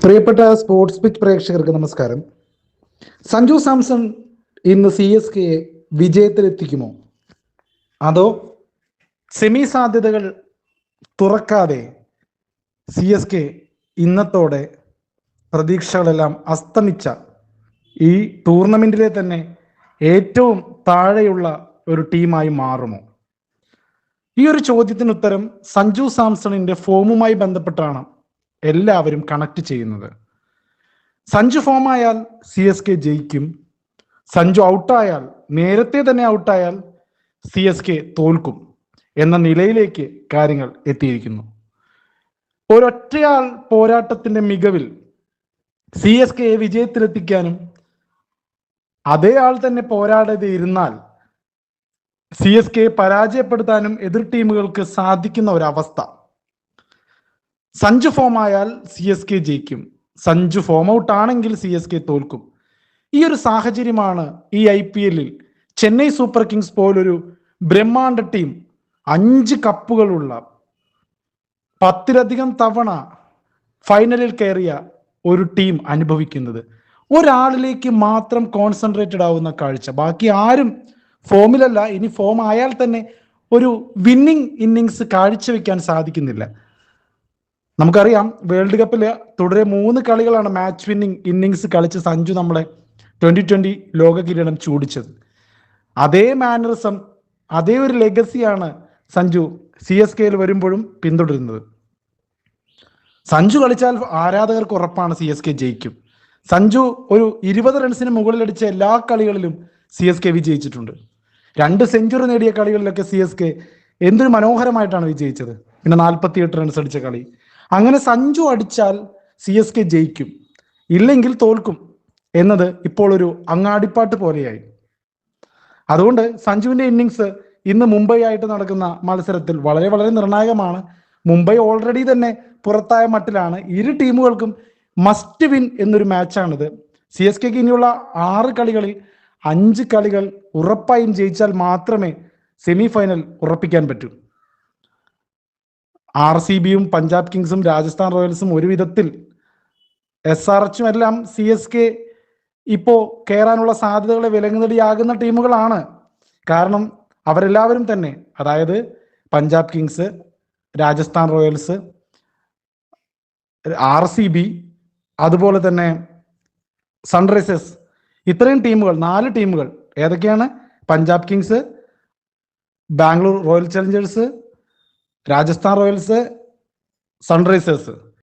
പ്രിയപ്പെട്ട sports pitch പ്രേക്ഷകർക്ക് നമസ്കാരം. സഞ്ജു സാംസൺ ഇന്ന് സി എസ് കെയെ വിജയത്തിലെത്തിക്കുമോ, അതോ സെമി സാധ്യതകൾ തുറക്കാതെ സി എസ് കെ ഇന്നത്തോടെ പ്രതീക്ഷകളെല്ലാം അസ്തമിച്ച ഈ ടൂർണമെന്റിലെ തന്നെ ഏറ്റവും താഴെയുള്ള ഒരു ടീമായി മാറുമോ? ഈ ഒരു ചോദ്യത്തിന് ഉത്തരം സഞ്ജു സാംസണിന്റെ ഫോമുമായി ബന്ധപ്പെട്ടാണ് എല്ലാവരും കണക്ട് ചെയ്യുന്നത്. സഞ്ജു ഫോമായാൽ സി എസ് കെ ജയിക്കും, സഞ്ജു ഔട്ടായാൽ, നേരത്തെ തന്നെ ഔട്ടായാൽ സി എസ് കെ തോൽക്കും എന്ന നിലയിലേക്ക് കാര്യങ്ങൾ എത്തിയിരിക്കുന്നു. ഒരൊറ്റയാൾ പോരാട്ടത്തിന്റെ മികവിൽ സി എസ് കെയെ വിജയത്തിലെത്തിക്കാനും അതേ ആൾ തന്നെ പോരാടാതെ ഇരുന്നാൽ സി എസ് കെയെ പരാജയപ്പെടുത്താനും എതിർ ടീമുകൾക്ക് സാധിക്കുന്ന ഒരവസ്ഥ. സഞ്ജു ഫോം ആയാൽ സി എസ് കെ ജയിക്കും, സഞ്ജു ഫോം ഔട്ട് ആണെങ്കിൽ സി എസ് കെ തോൽക്കും. ഈ ഒരു സാഹചര്യമാണ് ഈ IPL-ൽ ചെന്നൈ സൂപ്പർ കിങ്സ് പോലൊരു ബ്രഹ്മാണ്ഡ ടീം, 5 കപ്പുകളുള്ള, 10-ലധികം തവണ ഫൈനലിൽ കയറിയ ഒരു ടീം അനുഭവിക്കുന്നത്. ഒരാളിലേക്ക് മാത്രം കോൺസെൻട്രേറ്റഡ് ആവുന്ന കാഴ്ച. ബാക്കി ആരും ഫോമിലല്ല. ഇനി ഫോം ആയാൽ തന്നെ ഒരു വിന്നിങ് ഇന്നിങ്സ് കാഴ്ചവെക്കാൻ സാധിക്കുന്നില്ല. നമുക്കറിയാം, വേൾഡ് കപ്പിൽ തുടരെ 3 കളികളാണ് മാച്ച് വിന്നിങ് ഇന്നിങ്സ് കളിച്ച് സഞ്ജു നമ്മളെ 2020 ലോക കിരീടം ചൂടിച്ചത്. അതേ മാനറിസം, അതേ ഒരു ലെഗസിയാണ് സഞ്ജു സി എസ് കെയിൽ വരുമ്പോഴും പിന്തുടരുന്നത്. സഞ്ജു കളിച്ചാൽ ആരാധകർക്ക് ഉറപ്പാണ് സി എസ് കെ ജയിക്കും. സഞ്ജു ഒരു 20 റൺസിന് മുകളിലടിച്ച എല്ലാ കളികളിലും സി എസ് കെ വിജയിച്ചിട്ടുണ്ട്. 2 സെഞ്ചുറി നേടിയ കളികളിലൊക്കെ സി എസ് കെ എന്തൊരു മനോഹരമായിട്ടാണ് വിജയിച്ചത്. പിന്നെ 48 റൺസ് അടിച്ച കളി. അങ്ങനെ സഞ്ജു അടിച്ചാൽ സി എസ് കെ ജയിക്കും, ഇല്ലെങ്കിൽ തോൽക്കും എന്നത് ഇപ്പോൾ ഒരു അങ്ങാടിപ്പാട്ട് പോലെയായി. അതുകൊണ്ട് സഞ്ജുവിന്റെ ഇന്നിങ്സ് ഇന്ന് മുംബൈ ആയിട്ട് നടക്കുന്ന മത്സരത്തിൽ വളരെ വളരെ നിർണായകമാണ്. മുംബൈ ഓൾറെഡി തന്നെ പുറത്തായ മട്ടിലാണ്. ഇരു ടീമുകൾക്കും മസ്റ്റ് വിൻ എന്നൊരു മാച്ചാണിത്. സി എസ് കെക്ക് ഇനിയുള്ള 6 കളികളിൽ 5 കളികൾ ഉറപ്പായും ജയിച്ചാൽ മാത്രമേ സെമി ഫൈനൽ ഉറപ്പിക്കാൻ പറ്റൂ. RCBയും പഞ്ചാബ് കിങ്സും രാജസ്ഥാൻ റോയൽസും ഒരു വിധത്തിൽ SRHും എല്ലാം സി എസ് കെ ഇപ്പോൾ കയറാനുള്ള സാധ്യതകളെ വിലങ്ങുതടിയാകുന്ന ടീമുകളാണ്. കാരണം അവരെല്ലാവരും തന്നെ, അതായത് Punjab Kings, Rajasthan Royals, RCB, അതുപോലെ തന്നെ സൺറൈസേഴ്സ്, ഇത്രയും ടീമുകൾ, 4 ടീമുകൾ ഏതൊക്കെയാണ്? Punjab Kings, Bangalore royal Challengers, Rajasthan Royals, Sunrisers.